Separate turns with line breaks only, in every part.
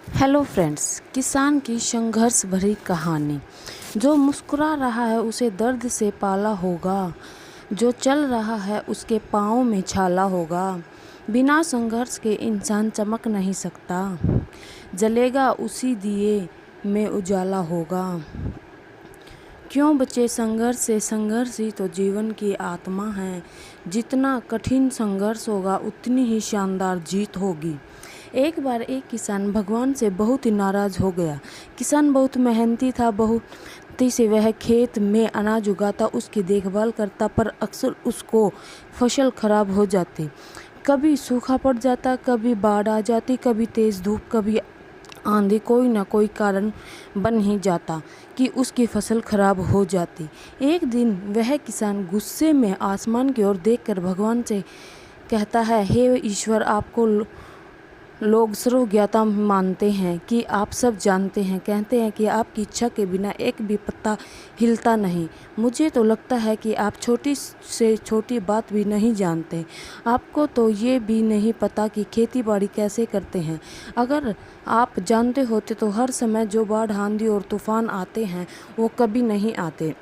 Hello friends, किसान की संघर्ष भरी कहानी। जो मुस्कुरा रहा है उसे दर्द से पाला होगा, जो चल रहा है उसके पाँव में छाला होगा। बिना संघर्ष के इंसान चमक नहीं सकता, जलेगा उसी दिए में उजाला होगा। क्यों बचे संघर्ष से? संघर्ष ही तो जीवन की आत्मा है। जितना कठिन संघर्ष होगा उतनी ही शानदार जीत होगी। एक बार एक किसान भगवान से बहुत ही नाराज़ हो गया। किसान बहुत मेहनती था, बहुत ही से वह खेत में अनाज उगाता, उसकी देखभाल करता, पर अक्सर उसको फसल खराब हो जाती। कभी सूखा पड़ जाता, कभी बाढ़ आ जाती, कभी तेज़ धूप, कभी आंधी, कोई ना कोई कारण बन ही जाता कि उसकी फसल खराब हो जाती। एक दिन वह किसान गुस्से में आसमान की ओर देखकर भगवान से कहता है, हे ईश्वर, आपको लोग सर्वज्ञता मानते हैं कि आप सब जानते हैं, कहते हैं कि आपकी इच्छा के बिना एक भी पत्ता हिलता नहीं। मुझे तो लगता है कि आप छोटी से छोटी बात भी नहीं जानते। आपको तो ये भी नहीं पता कि खेती बाड़ी कैसे करते हैं। अगर आप जानते होते तो हर समय जो बाढ़, आंधी और तूफान आते हैं वो कभी नहीं आते।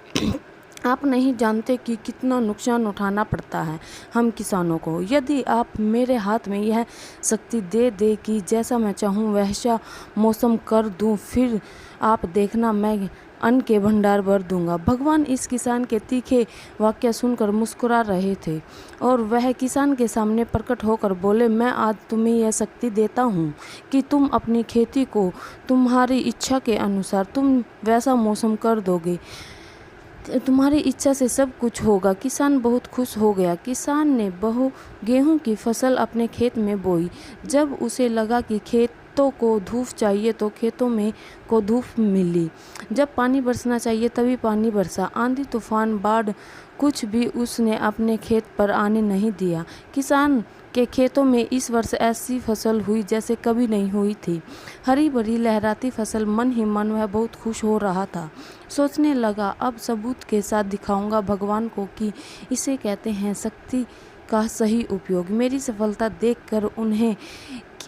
आप नहीं जानते कि कितना नुकसान उठाना पड़ता है हम किसानों को। यदि आप मेरे हाथ में यह शक्ति दे दे कि जैसा मैं चाहूँ वैसा मौसम कर दूँ, फिर आप देखना मैं अन्न के भंडार भर दूंगा। भगवान इस किसान के तीखे वाक्य सुनकर मुस्कुरा रहे थे और वह किसान के सामने प्रकट होकर बोले, मैं आज तुम्हें यह शक्ति देता हूँ कि तुम अपनी खेती को तुम्हारी इच्छा के अनुसार तुम वैसा मौसम कर दोगे। तुम्हारी इच्छा से सब कुछ होगा। किसान बहुत खुश हो गया। किसान ने गेहूं की फसल अपने खेत में बोई। जब उसे लगा कि खेतों को धूप चाहिए तो खेतों में को धूप मिली। जब पानी बरसना चाहिए तभी पानी बरसा। आंधी, तूफान, बाढ़ कुछ भी उसने अपने खेत पर आने नहीं दिया। किसान के खेतों में इस वर्ष ऐसी फसल हुई जैसे कभी नहीं हुई थी। हरी भरी लहराती फसल। मन ही मन वह बहुत खुश हो रहा था। सोचने लगा, अब सबूत के साथ दिखाऊंगा भगवान को कि इसे कहते हैं शक्ति का सही उपयोग। मेरी सफलता देखकर उन्हें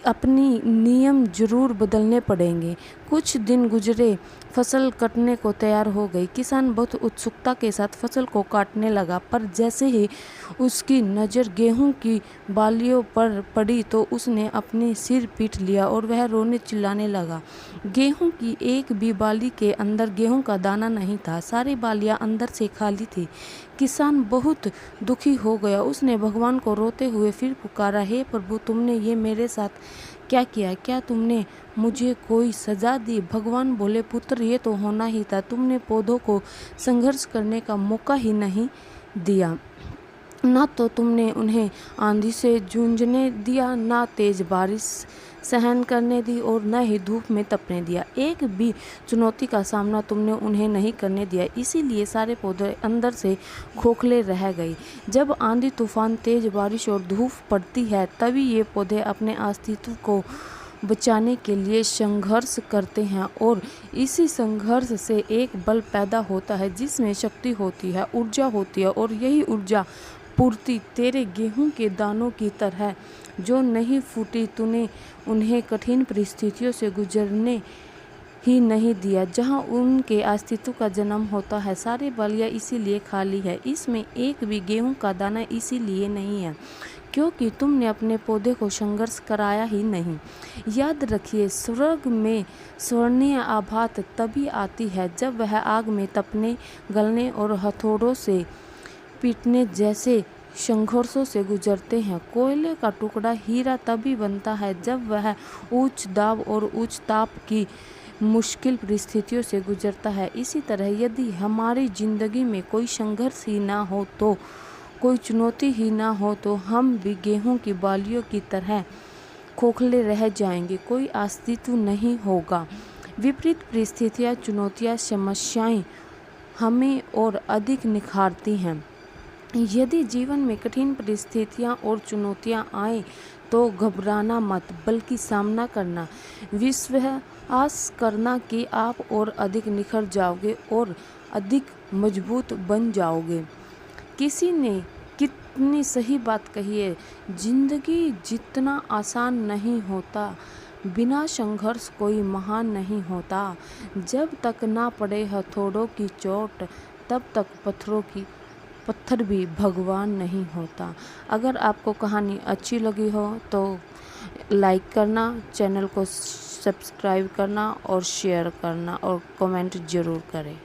अपनी नियम जरूर बदलने पड़ेंगे। कुछ दिन गुजरे, फसल कटने को तैयार हो गई। किसान बहुत उत्सुकता के साथ फसल को काटने लगा, पर जैसे ही उसकी नज़र गेहूं की बालियों पर पड़ी तो उसने अपने सिर पीट लिया और वह रोने चिल्लाने लगा। गेहूं की एक भी बाली के अंदर गेहूं का दाना नहीं था। सारी बालियां अंदर से खाली थी। किसान बहुत दुखी हो गया। उसने भगवान को रोते हुए फिर पुकारा, हे प्रभु, तुमने ये मेरे साथ क्या किया? क्या तुमने मुझे कोई सजा दी? भगवान बोले, पुत्र, ये तो होना ही था। तुमने पौधों को संघर्ष करने का मौका ही नहीं दिया। ना तो तुमने उन्हें आंधी से जूझने दिया, ना तेज बारिश सहन करने दी और न ही धूप में तपने दिया। एक भी चुनौती का सामना तुमने उन्हें नहीं करने दिया। इसीलिए सारे पौधे अंदर से खोखले रह गए। जब आंधी, तूफान, तेज बारिश और धूप पड़ती है तभी ये पौधे अपने अस्तित्व को बचाने के लिए संघर्ष करते हैं और इसी संघर्ष से एक बल पैदा होता है जिसमें शक्ति होती है, ऊर्जा होती है, और यही ऊर्जा पूर्ति तेरे गेहूं के दानों की तरह जो नहीं फूटी। तूने उन्हें कठिन परिस्थितियों से गुजरने ही नहीं दिया जहां उनके अस्तित्व का जन्म होता है। सारी बालियां इसीलिए खाली है। इसमें एक भी गेहूं का दाना इसीलिए नहीं है क्योंकि तुमने अपने पौधे को संघर्ष कराया ही नहीं। याद रखिए, स्वर्ग में स्वर्णीय आभात तभी आती है जब वह आग में तपने, गलने और हथौड़ों से पीटने जैसे संघर्षों से गुजरते हैं। कोयले का टुकड़ा हीरा तभी बनता है जब वह उच्च दाब और उच्च ताप की मुश्किल परिस्थितियों से गुजरता है। इसी तरह यदि हमारी जिंदगी में कोई संघर्ष ही ना हो, तो कोई चुनौती ही ना हो, तो हम भी गेहूं की बालियों की तरह खोखले रह जाएंगे। कोई अस्तित्व नहीं होगा। विपरीत परिस्थितियां, चुनौतियां, समस्याएं हमें और अधिक निखारती हैं। यदि जीवन में कठिन परिस्थितियां और चुनौतियां आए तो घबराना मत, बल्कि सामना करना, विश्वास करना कि आप और अधिक निखर जाओगे और अधिक मजबूत बन जाओगे। किसी ने कितनी सही बात कही है, जिंदगी जितना आसान नहीं होता बिना संघर्ष कोई महान नहीं होता। जब तक ना पड़े हथौड़ों की चोट, तब तक पत्थर भी भगवान नहीं होता। अगर आपको कहानी अच्छी लगी हो तो लाइक करना, चैनल को सब्सक्राइब करना और शेयर करना और कमेंट ज़रूर करें।